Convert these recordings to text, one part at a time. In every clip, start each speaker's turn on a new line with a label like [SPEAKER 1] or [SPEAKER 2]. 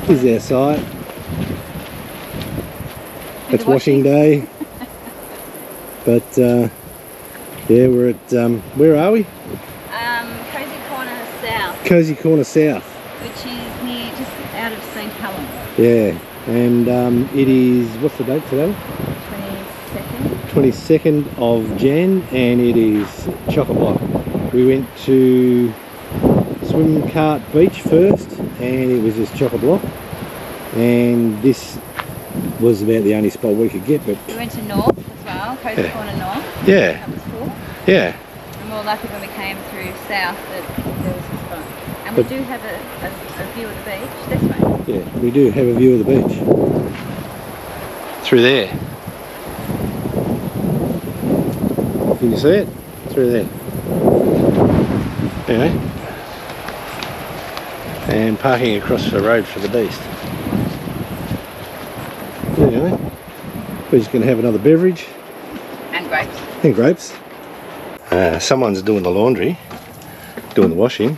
[SPEAKER 1] This is our site. It's washing day. But yeah, we're at where are we?
[SPEAKER 2] Cozy Corner South.
[SPEAKER 1] Cozy Corner South.
[SPEAKER 2] Which is near, just out of St. Helens.
[SPEAKER 1] Yeah, and it is, what's the date today?
[SPEAKER 2] 22nd.
[SPEAKER 1] 22nd of Jan, and it is chock-a-block. We went to Swim Cart Beach first, and it was just chock-a-block. And this was about the only spot we could get. But
[SPEAKER 2] we went to North as well, Cozy Corner North.
[SPEAKER 1] Yeah.
[SPEAKER 2] That was full.
[SPEAKER 1] Yeah.
[SPEAKER 2] And we were lucky when we came through South that there was a spot. And we do have a view of the beach this way.
[SPEAKER 1] Yeah, we do have a view of the beach. Through there. Can you see it? Through there. Anyway. And parking across the road for the beast. Anyway, we're just going to have another beverage.
[SPEAKER 2] And grapes.
[SPEAKER 1] And grapes. Someone's doing the laundry, doing the washing.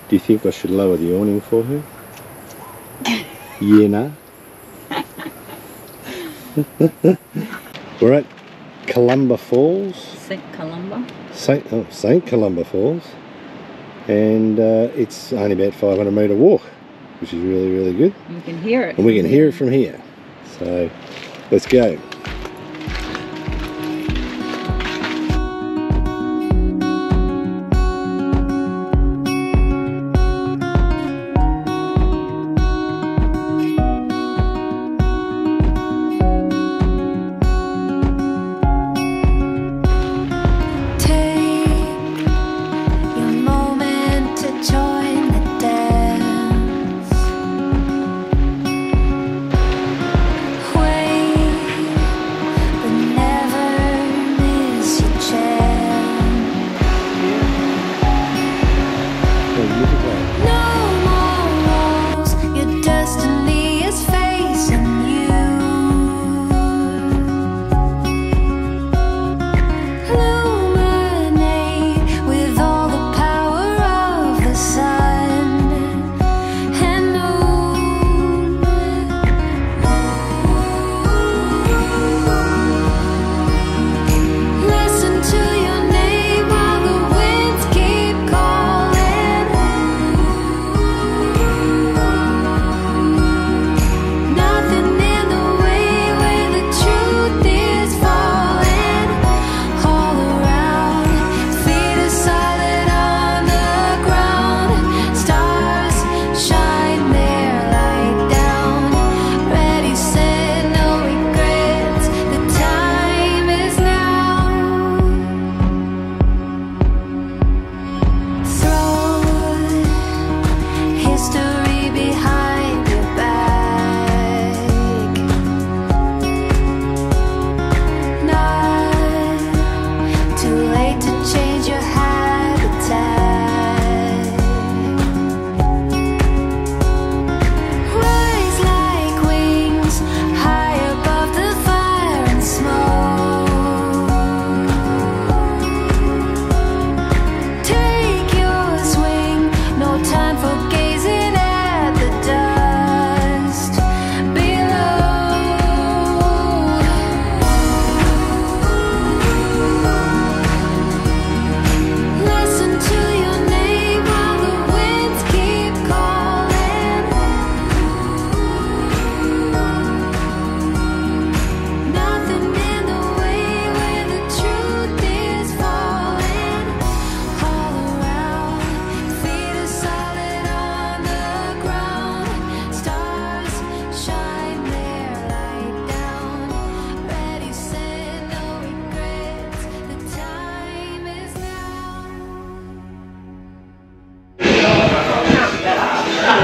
[SPEAKER 1] Do you think I should lower the awning for her? Yeah, no. We're at Columba Falls.
[SPEAKER 2] St. Columba.
[SPEAKER 1] St. Columba Falls. And it's only about 500 metre walk, which is really, really good.
[SPEAKER 2] And we can hear it.
[SPEAKER 1] And we can hear it from here. So let's go.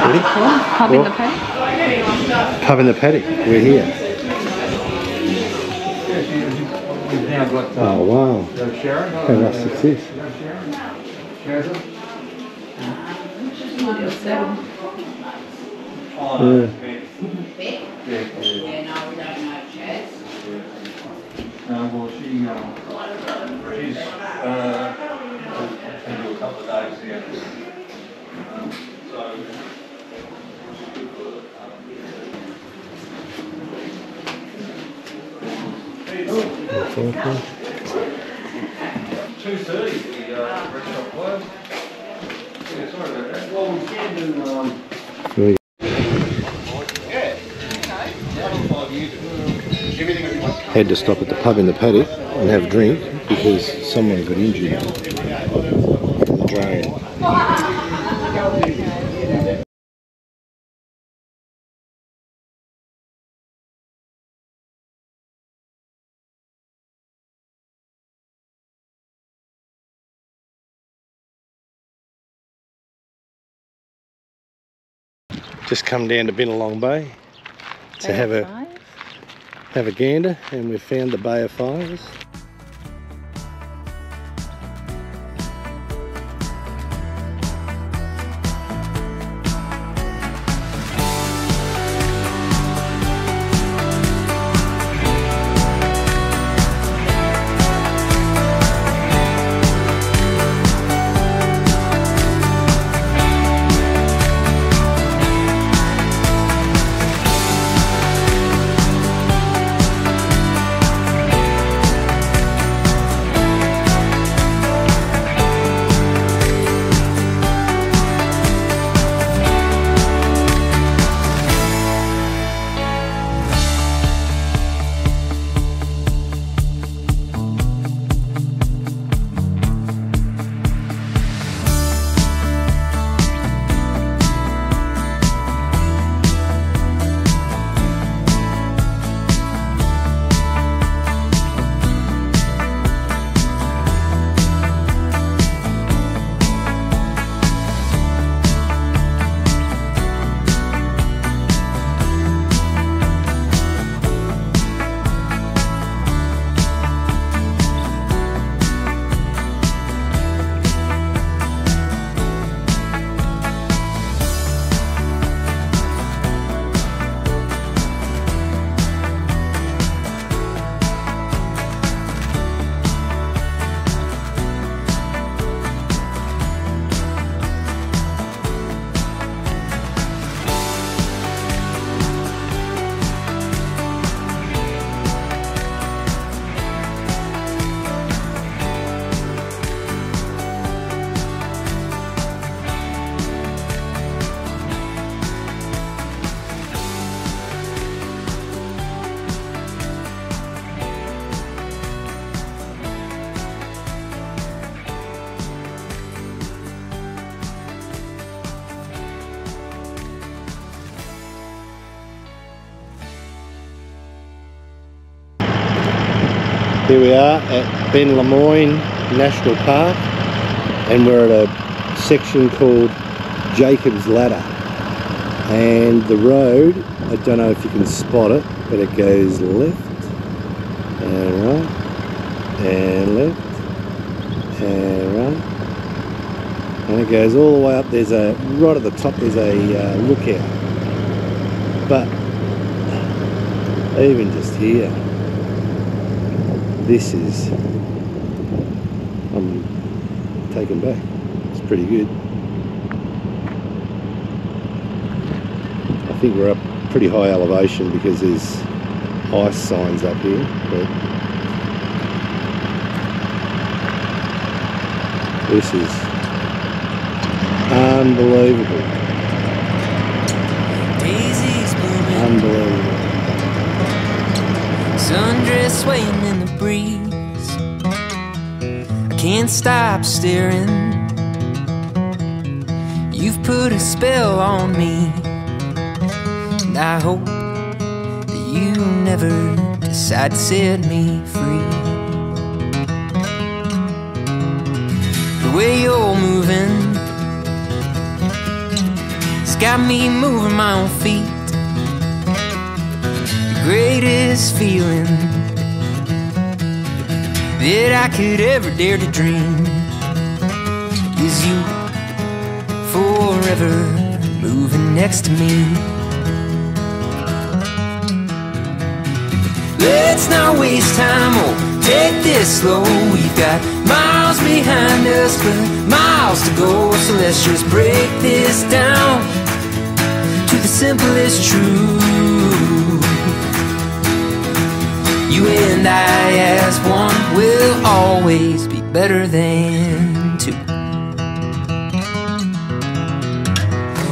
[SPEAKER 1] Ready?
[SPEAKER 2] Pub in the paddock.
[SPEAKER 1] Pub in the paddock. We're here. Oh wow! How much success?
[SPEAKER 3] Well, she's a couple of days here. So 2:30 the restaurant closed. Yeah, sorry about that. Well, we can do
[SPEAKER 1] Had to stop at the pub in the paddock and have a drink because someone got injured in the drain. Just come down to Bennelong Bay to have a gander, and we've found the Bay of Fires. Here we are at Ben Lemoyne National Park, and we're at a section called Jacob's Ladder, and the road, I don't know if you can spot it, but it goes left and right and left and right, and it goes all the way up. There's a, right at the top there's a lookout, but even just here, this is, I'm taken back. It's pretty good. I think we're up pretty high elevation because there's ice signs up here, but this is unbelievable.
[SPEAKER 4] Daisies blooming,
[SPEAKER 1] Unbelievable.
[SPEAKER 4] sundress swaying in the breeze. I can't stop staring. You've put a spell on me, and I hope that you never decide to set me free. The way you're moving is got me moving my own feet. The greatest feeling that I could ever dare to dream is you forever moving next to me. Let's not waste time, oh, take this slow. We've got miles behind us, but miles to go. So let's just break this down to the simplest truth. You and I as one will always be better than two.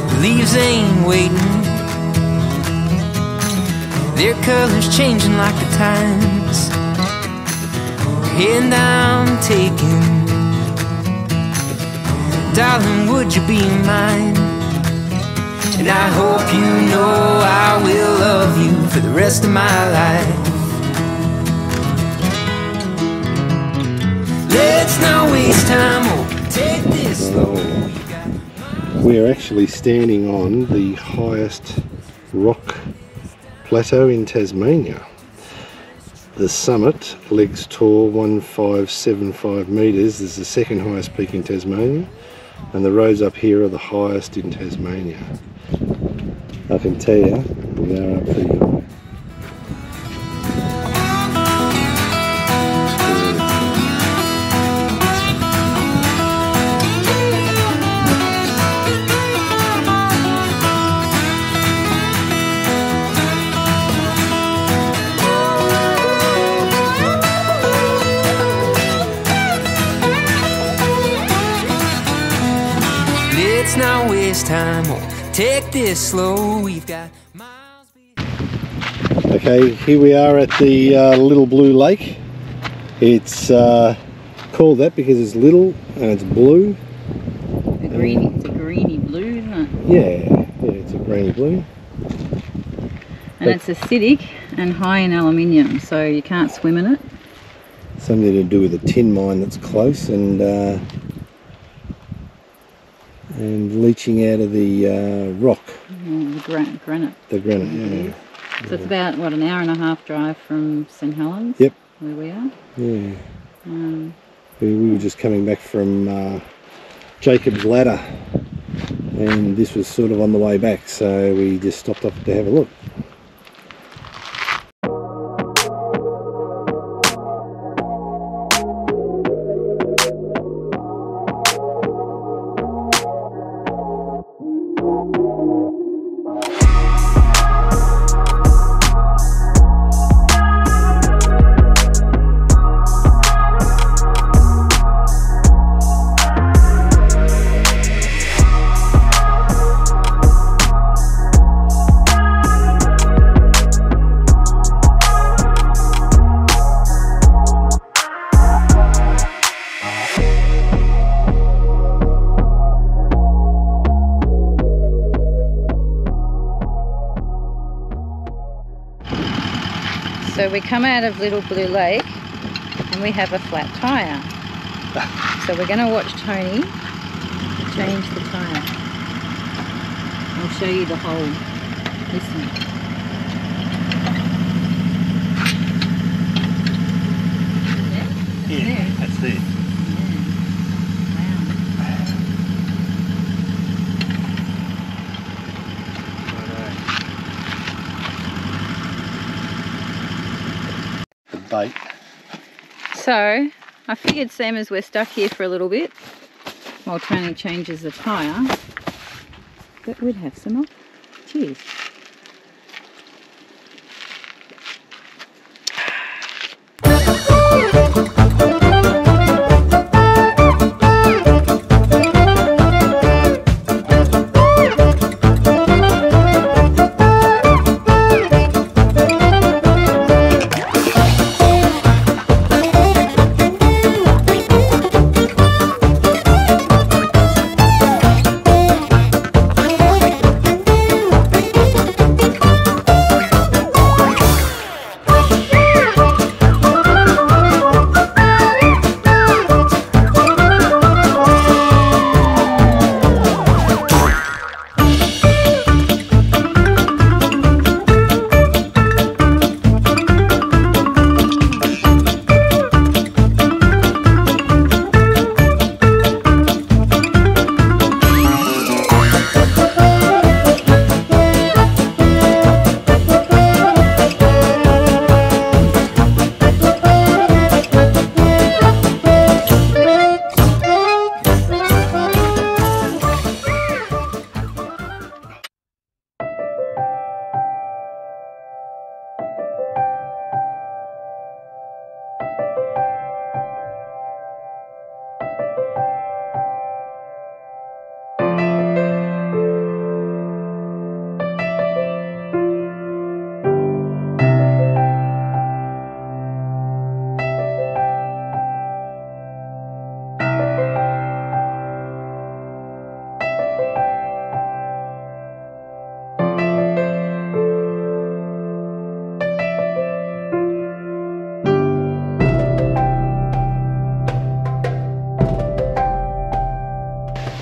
[SPEAKER 4] The leaves ain't waiting, their colors changing like the times. And I'm taking, darling, would you be mine? And I hope you know I will love you for the rest of my life. Let's not waste time, oh, take this slow.
[SPEAKER 1] We are actually standing on the highest rock plateau in Tasmania. The summit, legs tall, 1575 metres, is the second highest peak in Tasmania, and the roads up here are the highest in Tasmania. I can tell you, we are up pretty high.
[SPEAKER 4] Let's not waste time, oh, take this slow. We've got miles.
[SPEAKER 1] Okay, here we are at the Little Blue Lake. It's called that because it's little and it's blue.
[SPEAKER 2] It's a greeny blue, isn't it?
[SPEAKER 1] Yeah, it's a greeny blue.
[SPEAKER 2] And it's acidic and high in aluminium, so you can't swim in it.
[SPEAKER 1] Something to do with a tin mine that's close and leaching out of the rock.
[SPEAKER 2] The granite.
[SPEAKER 1] The granite, yeah.
[SPEAKER 2] So it's about, what, an hour and a half drive from St Helens?
[SPEAKER 1] Yep.
[SPEAKER 2] Where we are?
[SPEAKER 1] Yeah. We were just coming back from Jacob's Ladder, and this was sort of on the way back, so we just stopped up to have a look.
[SPEAKER 2] So we come out of Little Blue Lake and we have a flat tyre. So we're going to watch Tony change the tyre. I'll show you the hole. Listen.
[SPEAKER 1] Yeah, that's it. Bait.
[SPEAKER 2] So I figured, Sam, as we're stuck here for a little bit while Tony changes the tyre, that we'd have some up. Cheers.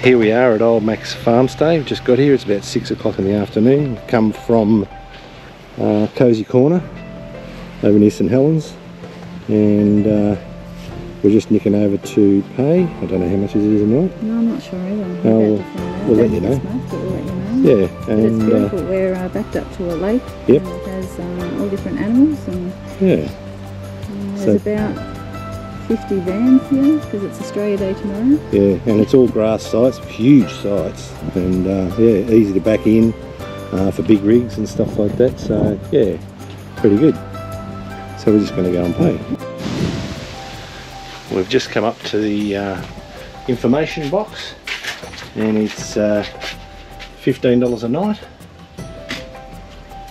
[SPEAKER 1] Here we are at Old Mac's farm stay. We've just got here. It's about 6 o'clock in the afternoon. We've come from Cozy Corner over near St Helens, and we're just nicking over to pay. I don't know how much it is a night.
[SPEAKER 2] No, I'm not sure either.
[SPEAKER 1] We'll let you know.
[SPEAKER 2] But we'll let you know.
[SPEAKER 1] Yeah,
[SPEAKER 2] but it's beautiful. We're backed up to a lake.
[SPEAKER 1] Yep.
[SPEAKER 2] And it has all different animals, and
[SPEAKER 1] yeah.
[SPEAKER 2] there's about 50 vans here because it's Australia Day tomorrow.
[SPEAKER 1] Yeah, and it's all grass sites, huge sites, and yeah, easy to back in for big rigs and stuff like that. So yeah, pretty good. So we're just going to go and pay. We've just come up to the information box, and it's $15 a night.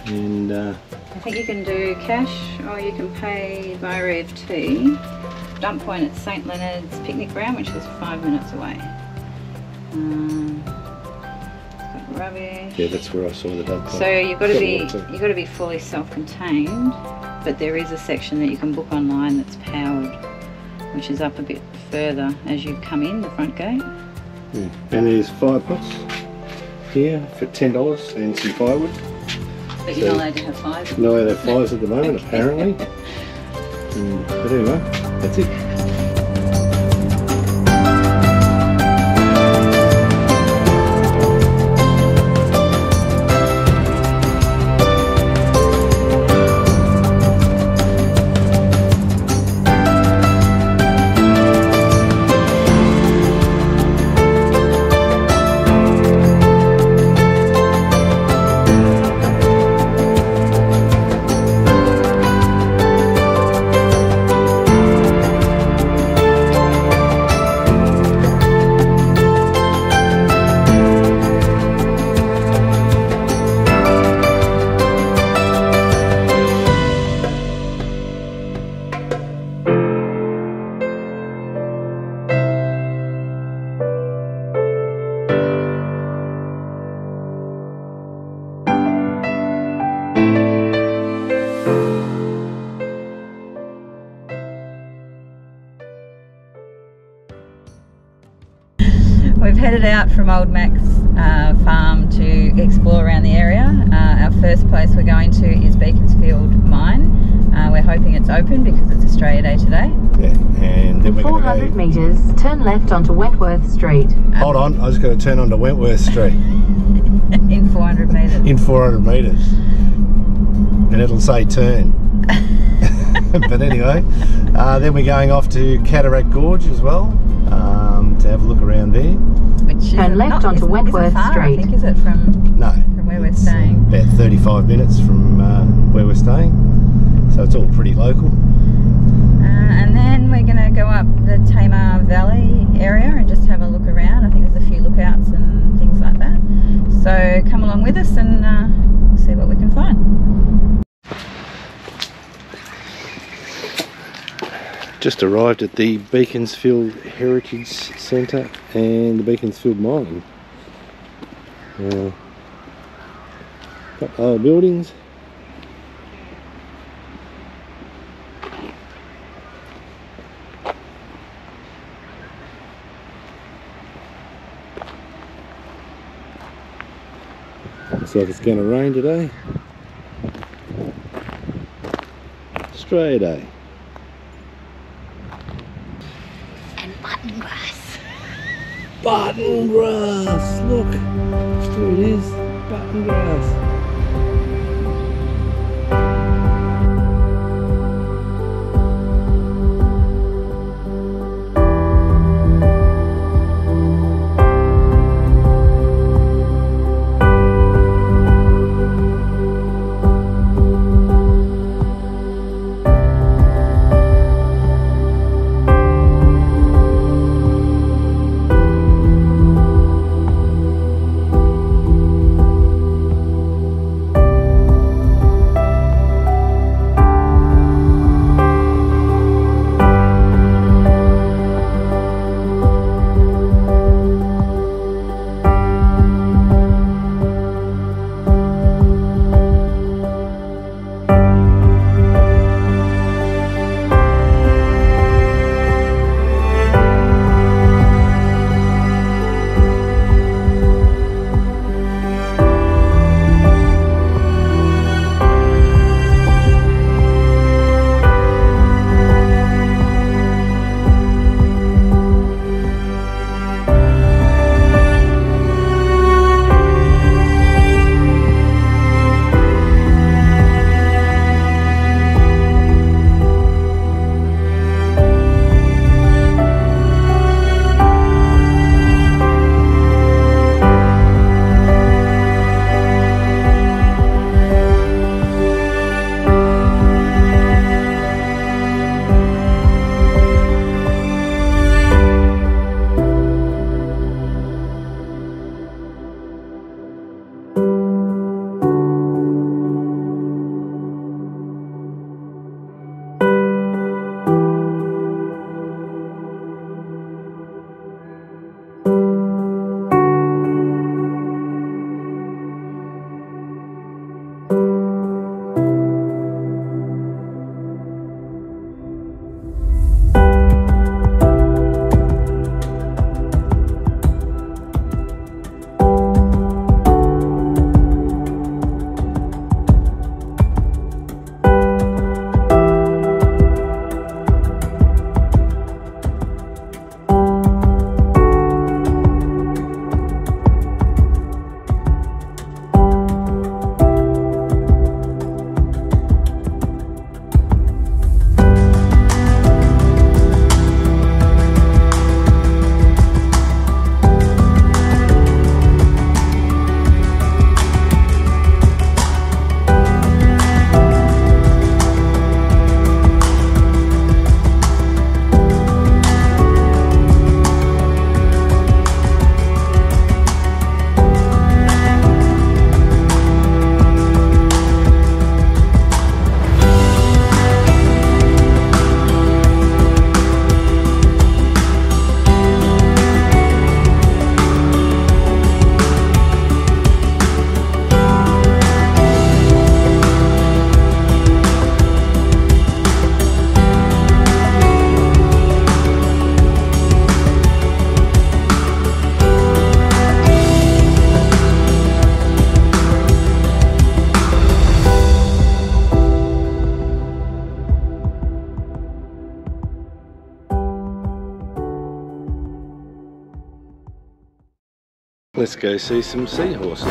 [SPEAKER 1] And
[SPEAKER 2] I think you can do cash or you can pay via EFT. Dump point at St Leonard's Picnic Ground, which is 5 minutes away. Got rubbish.
[SPEAKER 1] yeah, that's where I saw the dump point.
[SPEAKER 2] So you've got to be fully self-contained, but there is a section that you can book online that's powered, which is up a bit further as you come in the front gate.
[SPEAKER 1] Yeah. And there's fire pots here for $10 and some firewood.
[SPEAKER 2] But you're not allowed to have fires.
[SPEAKER 1] No, they're fires at the moment, apparently. But anyway, that's it.
[SPEAKER 2] We've headed out from Old Mac's farm to explore around the area. Our first place we're going to is Beaconsfield mine. We're hoping it's open because it's Australia Day today.
[SPEAKER 1] Yeah, and then we're
[SPEAKER 5] 400
[SPEAKER 1] go...
[SPEAKER 5] metres, turn left onto Wentworth Street.
[SPEAKER 1] Hold on, I was going to turn onto Wentworth Street.
[SPEAKER 2] In 400 metres.
[SPEAKER 1] In 400 metres. And it'll say turn. But anyway, then we're going off to Cataract Gorge as well, to have a look around there.
[SPEAKER 2] Which
[SPEAKER 5] Turn left onto Wentworth Street.
[SPEAKER 2] I think, is it from where we're staying?
[SPEAKER 1] About 35 minutes from where we're staying, so it's all pretty local.
[SPEAKER 2] And then we're going to go up the Tamar Valley area and just have a look around. I think there's a few lookouts and things like that. So come along with us and we'll see what we can find.
[SPEAKER 1] Just arrived at the Beaconsfield Heritage Centre and the Beaconsfield Mine. Got old buildings. Looks like it's going to rain today. Australia Day.
[SPEAKER 2] Button grass.
[SPEAKER 1] Button grass, look, there it is, button grass. Let's go see some seahorses.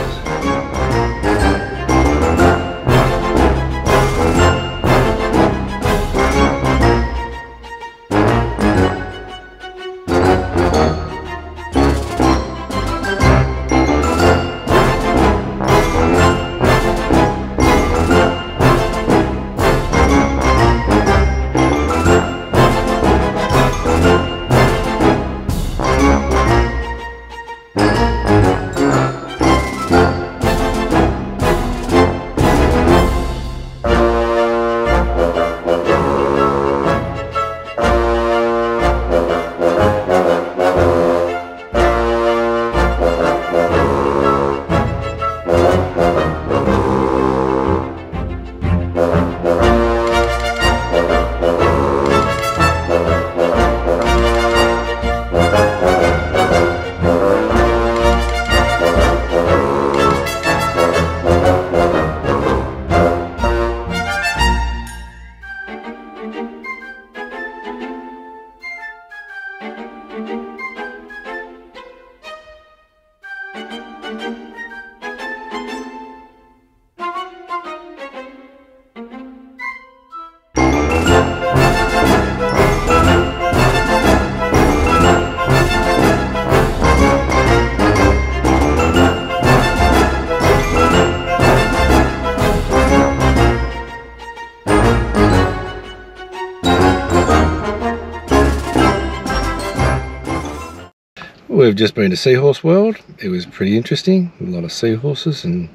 [SPEAKER 1] We've just been to Seahorse World. It was pretty interesting. A lot of seahorses and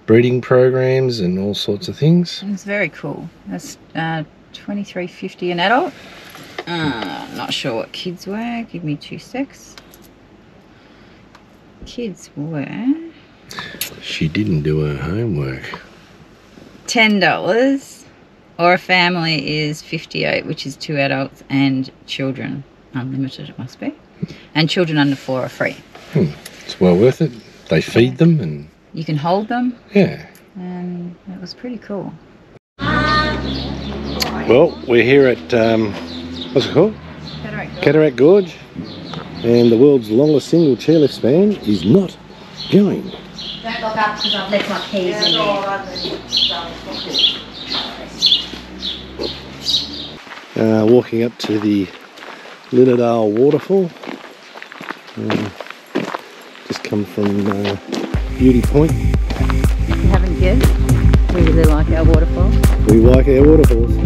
[SPEAKER 1] breeding programs and all sorts of things.
[SPEAKER 2] It was very cool. That's $23.50 an adult. Not sure what kids were. Give me 2 secs. Kids were...
[SPEAKER 1] She didn't do her homework.
[SPEAKER 2] $10, or a family is $58, which is 2 adults and children. Unlimited, it must be. And children under 4 are free.
[SPEAKER 1] It's well worth it. They feed them and...
[SPEAKER 2] You can hold them.
[SPEAKER 1] Yeah.
[SPEAKER 2] And it was pretty cool.
[SPEAKER 1] Well, we're here at, what's it called? Cataract Gorge. And the world's longest single chairlift span is not going.
[SPEAKER 6] Don't look up because I've left my keys in there.
[SPEAKER 1] Walking up to the Lilydale waterfall. Just come from Beauty Point.
[SPEAKER 2] If you haven't guessed, we really like our waterfalls.
[SPEAKER 1] We like our waterfalls.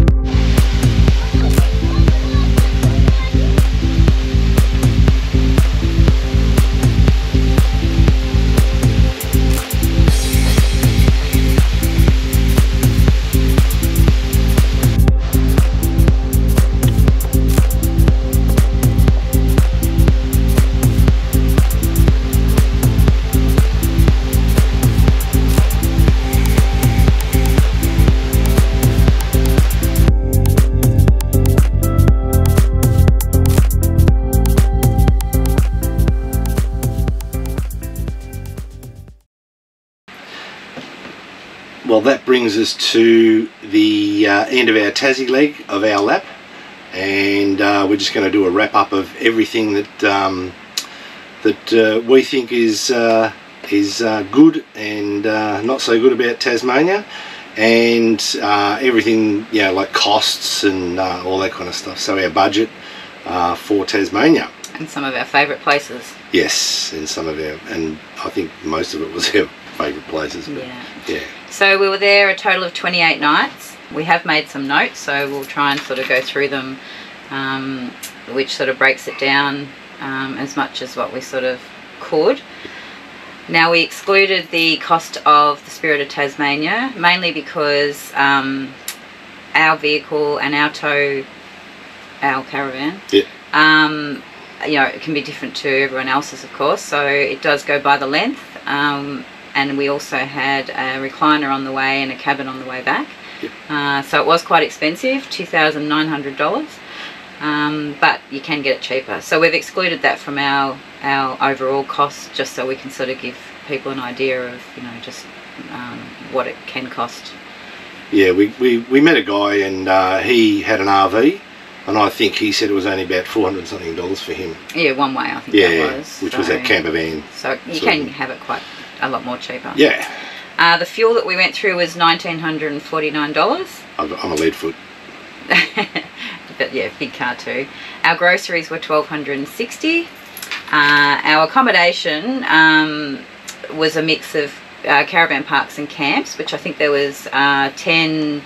[SPEAKER 1] Well, that brings us to the end of our Tassie leg of our lap, and we're just going to do a wrap up of everything that we think is good and not so good about Tasmania, and everything, you know, like costs and all that kind of stuff. So our budget for Tasmania.
[SPEAKER 2] And some of our favourite places.
[SPEAKER 1] Yes, and some of our, and I think most of it was our favourite places. But yeah.
[SPEAKER 2] So we were there a total of 28 nights. We have made some notes, so we'll try and sort of go through them, which sort of breaks it down as much as what we sort of could. Now, we excluded the cost of the Spirit of Tasmania, mainly because our vehicle and our caravan, you know, it can be different to everyone else's, of course, so it does go by the length. And we also had a recliner on the way and a cabin on the way back. So it was quite expensive, $2,900, but you can get it cheaper. So we've excluded that from our overall cost, just so we can sort of give people an idea of, you know, just what it can cost.
[SPEAKER 1] Yeah, we met a guy, and he had an RV, And I think he said it was only about $400 something for him.
[SPEAKER 2] Yeah, one way I think that was.
[SPEAKER 1] Which was that camper van.
[SPEAKER 2] So you can have it quite a lot more cheaper.
[SPEAKER 1] Yeah.
[SPEAKER 2] The fuel that we went through was $1,949.
[SPEAKER 1] I'm a lead foot.
[SPEAKER 2] But yeah, big car too. Our groceries were $1,260. Our accommodation was a mix of caravan parks and camps, which I think there was 10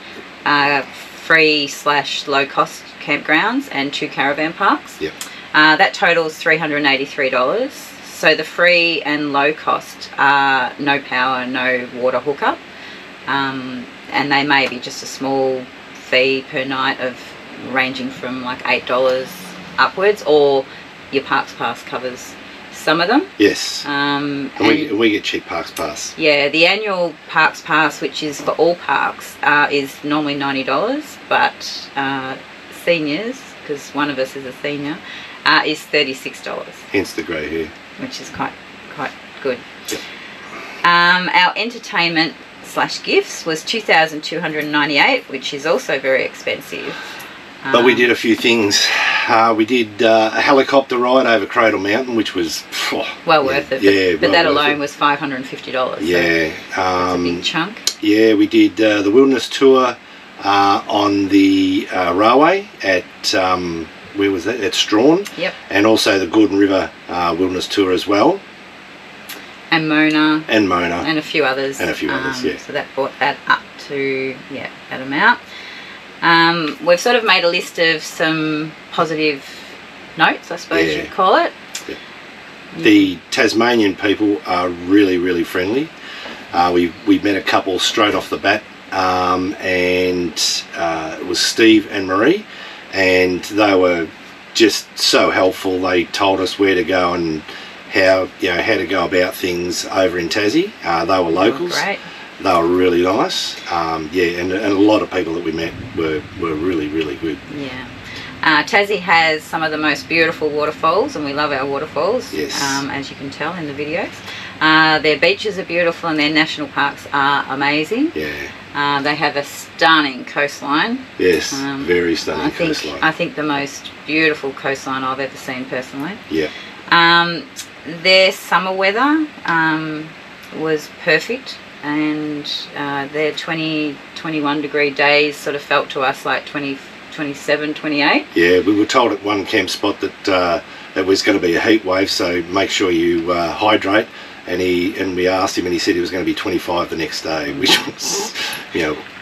[SPEAKER 2] free/low-cost campgrounds and 2 caravan parks.
[SPEAKER 1] Yep.
[SPEAKER 2] That totals $383. So the free and low cost are no power, no water hookup, and they may be just a small fee per night of ranging from like $8 upwards, or your Parks Pass covers some of them.
[SPEAKER 1] Yes.
[SPEAKER 2] And
[SPEAKER 1] we get cheap Parks Pass.
[SPEAKER 2] Yeah, the annual Parks Pass, which is for all parks, is normally $90, but seniors, because one of us is a senior, is $36.
[SPEAKER 1] Hence the grey hair.
[SPEAKER 2] Which is quite good.
[SPEAKER 1] Yep.
[SPEAKER 2] Our entertainment/gifts was $2,298, which is also very expensive.
[SPEAKER 1] But we did a few things. We did a helicopter ride over Cradle Mountain, which was
[SPEAKER 2] well worth it.
[SPEAKER 1] Yeah,
[SPEAKER 2] but that alone was $550.
[SPEAKER 1] Yeah,
[SPEAKER 2] so that's a big chunk.
[SPEAKER 1] Yeah, we did the wilderness tour on the railway at where was that? At Strawn.
[SPEAKER 2] Yep.
[SPEAKER 1] And also the Gordon River wilderness tour as well.
[SPEAKER 2] And Mona.
[SPEAKER 1] And Mona.
[SPEAKER 2] And a few others.
[SPEAKER 1] And a few others, yeah.
[SPEAKER 2] So that brought that up to that amount. We've sort of made a list of some positive notes, I suppose you'd call it.
[SPEAKER 1] Yeah. The Tasmanian people are really, really friendly. We met a couple straight off the bat, and it was Steve and Marie, and they were just so helpful. They told us where to go and how to go about things over in Tassie. They were locals.
[SPEAKER 2] Oh, great.
[SPEAKER 1] They were really nice. And a lot of people that we met were really, really good.
[SPEAKER 2] Yeah. Tassie has some of the most beautiful waterfalls, and we love our waterfalls,
[SPEAKER 1] yes.
[SPEAKER 2] As you can tell in the videos. Their beaches are beautiful and their national parks are amazing.
[SPEAKER 1] Yeah.
[SPEAKER 2] They have a stunning coastline.
[SPEAKER 1] Yes, very stunning coastline.
[SPEAKER 2] I think the most beautiful coastline I've ever seen personally.
[SPEAKER 1] Yeah.
[SPEAKER 2] Their summer weather was perfect, and their 20-21 degree days sort of felt to us like 27, 28.
[SPEAKER 1] Yeah, we were told at one camp spot that it was going to be a heat wave, so make sure you hydrate. And we asked him, and he said it was going to be 25 the next day, which was,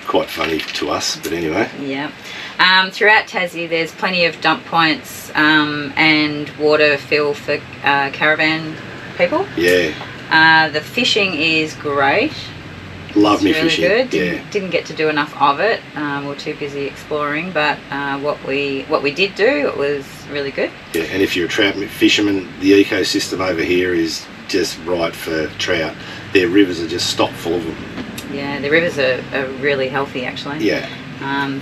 [SPEAKER 1] quite funny to us. But anyway.
[SPEAKER 2] Yeah. Throughout Tassie, there's plenty of dump points and water fill for caravan people.
[SPEAKER 1] Yeah.
[SPEAKER 2] The fishing is great.
[SPEAKER 1] Love me
[SPEAKER 2] really
[SPEAKER 1] fishing.
[SPEAKER 2] Good. Didn't get to do enough of it. We were too busy exploring, but what we did do, it was really good. Yeah,
[SPEAKER 1] and if you're a trout fisherman, the ecosystem over here is just right for trout. Their rivers are just stocked full of them.
[SPEAKER 2] Yeah, the rivers are really healthy actually.
[SPEAKER 1] Yeah.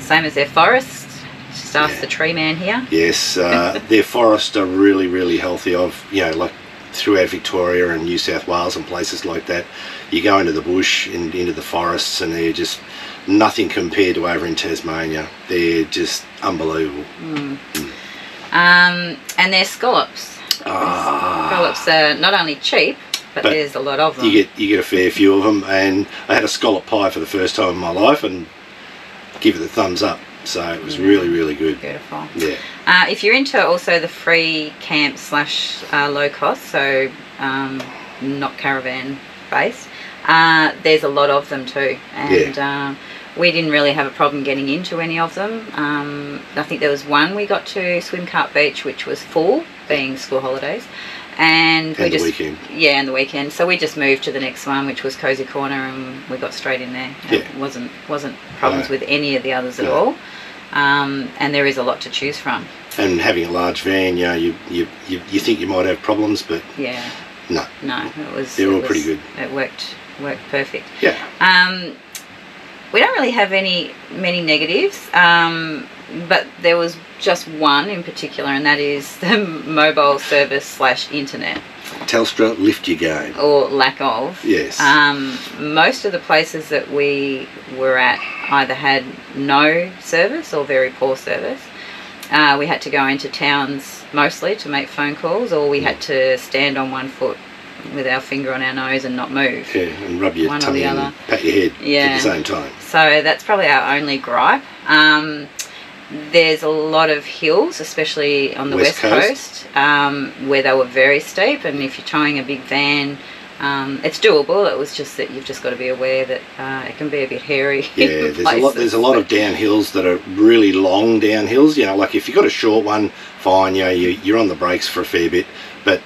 [SPEAKER 2] Same as their forests. Just ask the tree man here.
[SPEAKER 1] Yes, their forests are really, really healthy. Like throughout Victoria and New South Wales and places like that, you go into the bush and into the forests, and they're just nothing compared to over in Tasmania. They're just unbelievable.
[SPEAKER 2] And their scallops. Scallops are not only cheap, but there's a lot of them.
[SPEAKER 1] You get a fair few of them, and I had a scallop pie for the first time in my life, and give it the thumbs up. So it was really, really good.
[SPEAKER 2] Beautiful.
[SPEAKER 1] Yeah.
[SPEAKER 2] If you're into also the free camp / low cost, so not caravan based, there's a lot of them too, and we didn't really have a problem getting into any of them. I think there was one we got to, Swim Cart Beach, which was full, being school holidays, and we just
[SPEAKER 1] weekend.
[SPEAKER 2] Yeah, and the weekend. So we just moved to the next one, which was Cozy Corner, and we got straight in there.
[SPEAKER 1] Yeah.
[SPEAKER 2] It wasn't problems with any of the others at all. And there is a lot to choose from.
[SPEAKER 1] And having a large van, you think you might have problems, but no, they're all pretty good.
[SPEAKER 2] It worked perfect.
[SPEAKER 1] Yeah.
[SPEAKER 2] We don't really have many negatives, but there was just one in particular, and that is the mobile service / internet.
[SPEAKER 1] Telstra, lift your game.
[SPEAKER 2] Or lack of.
[SPEAKER 1] Yes.
[SPEAKER 2] Most of the places that we were at either had no service or very poor service. we had to go into towns mostly to make phone calls, or we had to stand on one foot with our finger on our nose and not move.
[SPEAKER 1] Yeah, and rub your tummy and pat your head at the same time.
[SPEAKER 2] So that's probably our only gripe. There's a lot of hills, especially on the west coast, where they were very steep, and if you're towing a big van, it's doable. It was just that you've just got to be aware that it can be a bit hairy.
[SPEAKER 1] Yeah, there's a lot of downhills that are really long downhills. You know, like if you've got a short one, fine, you know, you're on the brakes for a fair bit, but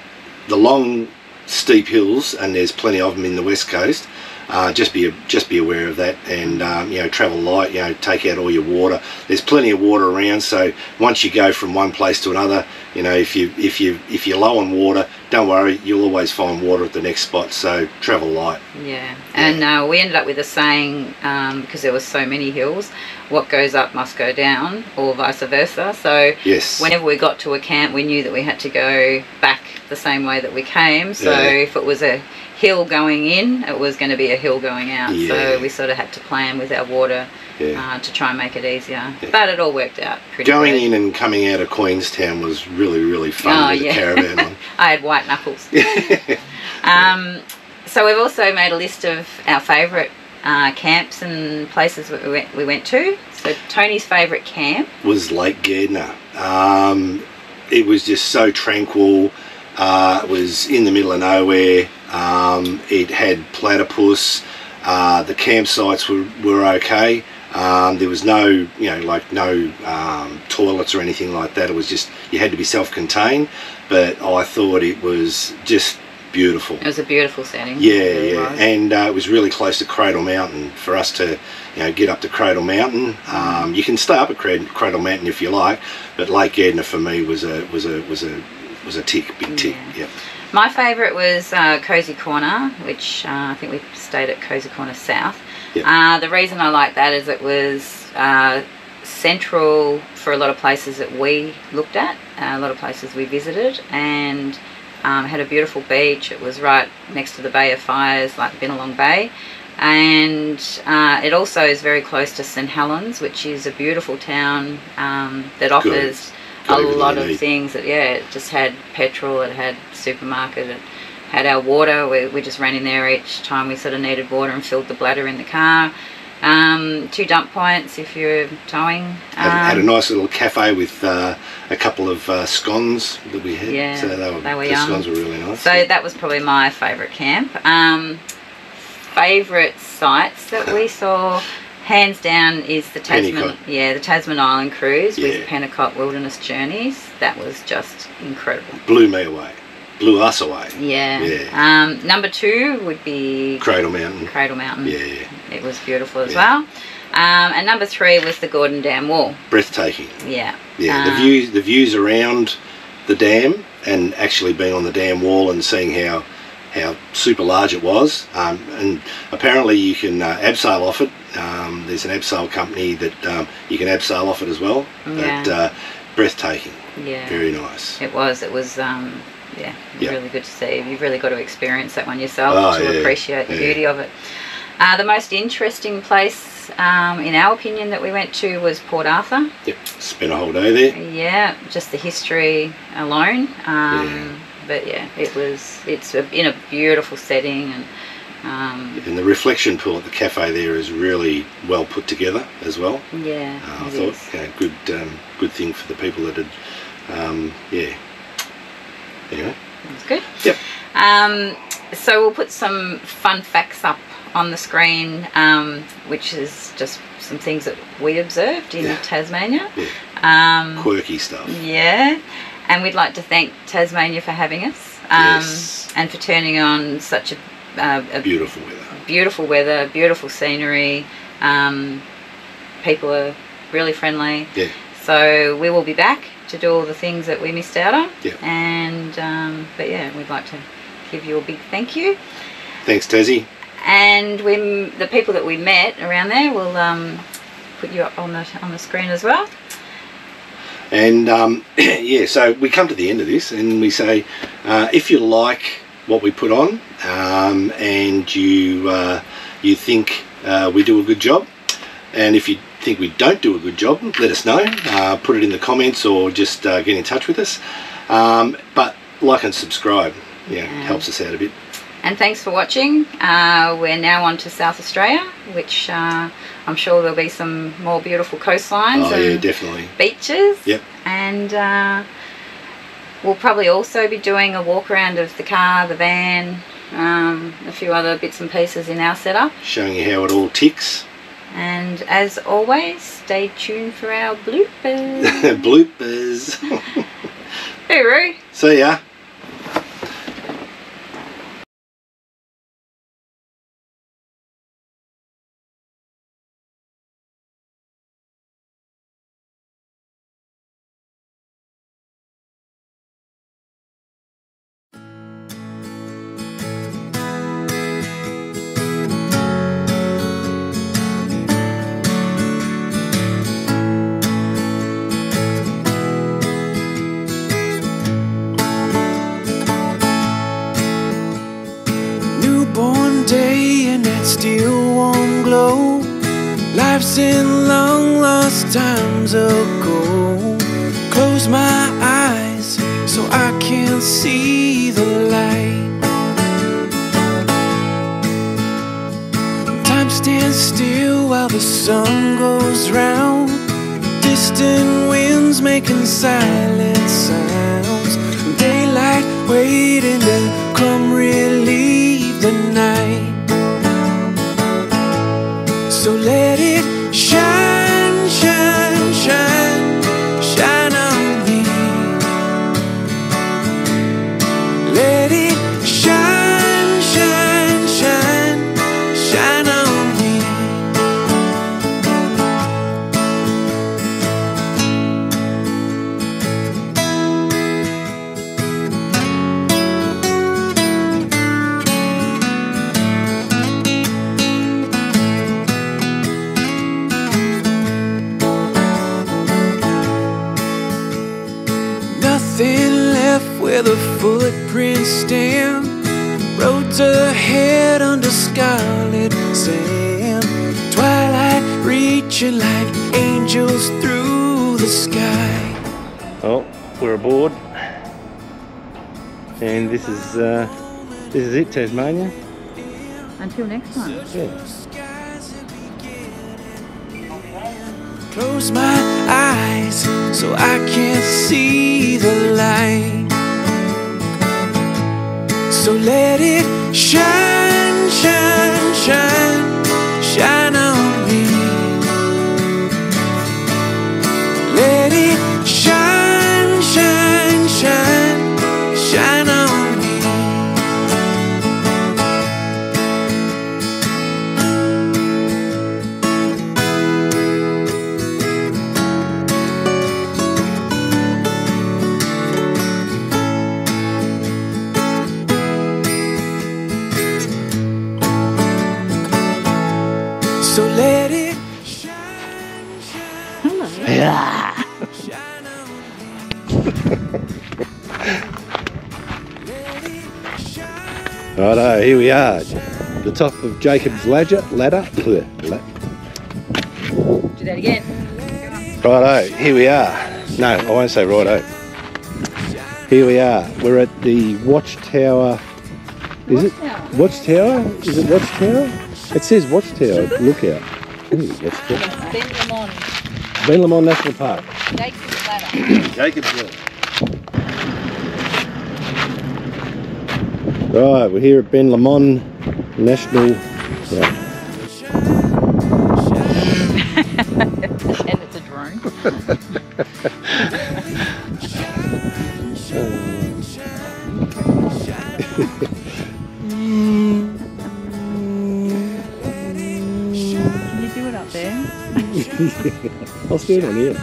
[SPEAKER 1] the long steep hills, and there's plenty of them in the west coast, just be aware of that, and you know, travel light, you know, take out all your water. There's plenty of water around, so once you go from one place to another, you know, if you're low on water, don't worry, you'll always find water at the next spot, so travel light.
[SPEAKER 2] Yeah, and we ended up with a saying, because there were so many hills, what goes up must go down, or vice versa. So
[SPEAKER 1] yes,
[SPEAKER 2] whenever we got to a camp, we knew that we had to go back the same way that we came. So if it was a hill going in, it was going to be a hill going out. So we sort of had to plan with our water to try and make it easier. But it all worked out pretty
[SPEAKER 1] Going
[SPEAKER 2] good.
[SPEAKER 1] in and coming out of Queenstown was really fun with the caravan on.
[SPEAKER 2] I had white knuckles. So we've also made a list of our favourite camps and places that we went to. So Tony's favourite camp
[SPEAKER 1] was Lake Gardner. It was just so tranquil. It was in the middle of nowhere. It had platypus. The campsites were okay. There was no, you know, like no toilets or anything like that. It was just, you had to be self-contained, but I thought it was just beautiful. It
[SPEAKER 2] was a beautiful setting.
[SPEAKER 1] Yeah, and it was really close to Cradle Mountain for us to, you know, get up to Cradle Mountain. You can stay up at Cradle Mountain if you like, but Lake Gardner for me was a tick, big tick. Yep.
[SPEAKER 2] My favourite was Cozy Corner, which I think we stayed at Cozy Corner South. Yep. The reason I like that is it was central for a lot of places that we looked at, a lot of places we visited, and had a beautiful beach. It was right next to the Bay of Fires, like Bennelong Bay, and it also is very close to St Helens, which is a beautiful town that offers a lot of things. That it just had petrol, it had supermarket, it had our water. We just ran in there each time we sort of needed water and filled the bladder in the car. 2 dump points if you're towing.
[SPEAKER 1] Had a nice little cafe with a couple of scones that we had.
[SPEAKER 2] Yeah,
[SPEAKER 1] so the scones were really nice.
[SPEAKER 2] So that was probably my favourite camp. Favourite sites that we saw, hands down, is the the Tasman Island cruise with Pennicott Wilderness Journeys. That was just incredible.
[SPEAKER 1] Blew me away. Blew us away.
[SPEAKER 2] Yeah. Number 2 would be
[SPEAKER 1] Cradle Mountain.
[SPEAKER 2] Cradle Mountain.
[SPEAKER 1] Yeah.
[SPEAKER 2] It was beautiful as well. And number 3 was the Gordon Dam Wall.
[SPEAKER 1] Breathtaking.
[SPEAKER 2] Yeah.
[SPEAKER 1] Yeah. The views around the dam, and actually being on the dam wall and seeing how super large it was. And apparently you can abseil off it. There's an abseil company that you can abseil off it as well.
[SPEAKER 2] Yeah.
[SPEAKER 1] But breathtaking.
[SPEAKER 2] Yeah.
[SPEAKER 1] Very nice.
[SPEAKER 2] It was. Really good to see. You've really got to experience that one yourself to appreciate the beauty of it. The most interesting place, in our opinion, that we went to was Port Arthur.
[SPEAKER 1] Yep, spent a whole day there.
[SPEAKER 2] Yeah, just the history alone. But yeah, it's in a beautiful setting, and
[SPEAKER 1] the reflection pool at the cafe there is really well put together as well.
[SPEAKER 2] Yeah,
[SPEAKER 1] I thought good thing for the people that had anyway,
[SPEAKER 2] that's good.
[SPEAKER 1] Yep.
[SPEAKER 2] So we'll put some fun facts up on the screen, which is just some things that we observed in Tasmania.
[SPEAKER 1] Yeah. Quirky stuff.
[SPEAKER 2] Yeah. And we'd like to thank Tasmania for having us, and for turning on such a beautiful weather, beautiful scenery. People are really friendly.
[SPEAKER 1] Yeah.
[SPEAKER 2] So we will be back to do all the things that we missed out on.
[SPEAKER 1] Yeah.
[SPEAKER 2] And but yeah, we'd like to give you a big thank you.
[SPEAKER 1] Thanks, Tassie.
[SPEAKER 2] And the people that we met around there, will put you up on the screen as well.
[SPEAKER 1] And so we come to the end of this and we say, if you like what we put on, and you think we do a good job, and if you think we don't do a good job, let us know. Put it in the comments or just get in touch with us. But like and subscribe, helps us out a bit.
[SPEAKER 2] And thanks for watching. We're now on to South Australia, which I'm sure there'll be some more beautiful coastlines and
[SPEAKER 1] definitely
[SPEAKER 2] beaches.
[SPEAKER 1] Yep.
[SPEAKER 2] And we'll probably also be doing a walk around of the car, the van, a few other bits and pieces in our setup.
[SPEAKER 1] Showing you how it all ticks.
[SPEAKER 2] And as always, stay tuned for our bloopers.
[SPEAKER 1] Bloopers.
[SPEAKER 2] Hooroo.
[SPEAKER 1] See ya.
[SPEAKER 4] Day and that still warm glow. Life's in long lost times ago. Close my eyes so I can see the light. Time stands still while the sun goes round. Distant winds making silent sounds. Daylight waiting to come relieve the night. So let it shine, shine, shine, shine on me. Let it shine, shine, shine, shine on me. Nothing left where the footprints stand. Roads ahead under scarlet sand. Twilight reaching like angels through the sky.
[SPEAKER 1] Oh, we're aboard. And this is it, Tasmania.
[SPEAKER 2] Until next time.
[SPEAKER 1] Yeah.
[SPEAKER 4] Close my eyes so I can't see the light. So let it shine, shine, shine, shine on me. Let it shine, shine, shine, shine on me. So let it shine, shine, shine on me.
[SPEAKER 1] Righto, here we are. The top of Jacob's ladder.
[SPEAKER 2] Do that again.
[SPEAKER 1] Righto, here we are. No, I won't say righto. Here we are. We're at the Watchtower. Is it Watchtower? Is it Watchtower? It says Watchtower. Lookout. Ooh, Watchtower.
[SPEAKER 2] Ben Lomond.
[SPEAKER 1] Ben Lomond National Park.
[SPEAKER 2] Jacob's Ladder.
[SPEAKER 1] Jacob's Ladder. Right, we're here at Ben Lomond National. Right.
[SPEAKER 2] And it's a drone. Can you do it up there?
[SPEAKER 1] I'll stand on here.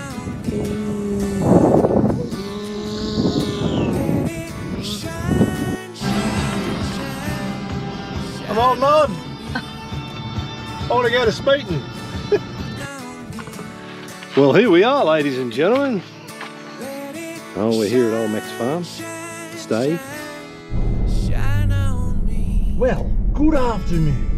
[SPEAKER 1] I'm holding on. I want to go to Speaton. Well, here we are, ladies and gentlemen. Oh, we're here at Old Mac's Farm. Stay.
[SPEAKER 7] Well, good afternoon.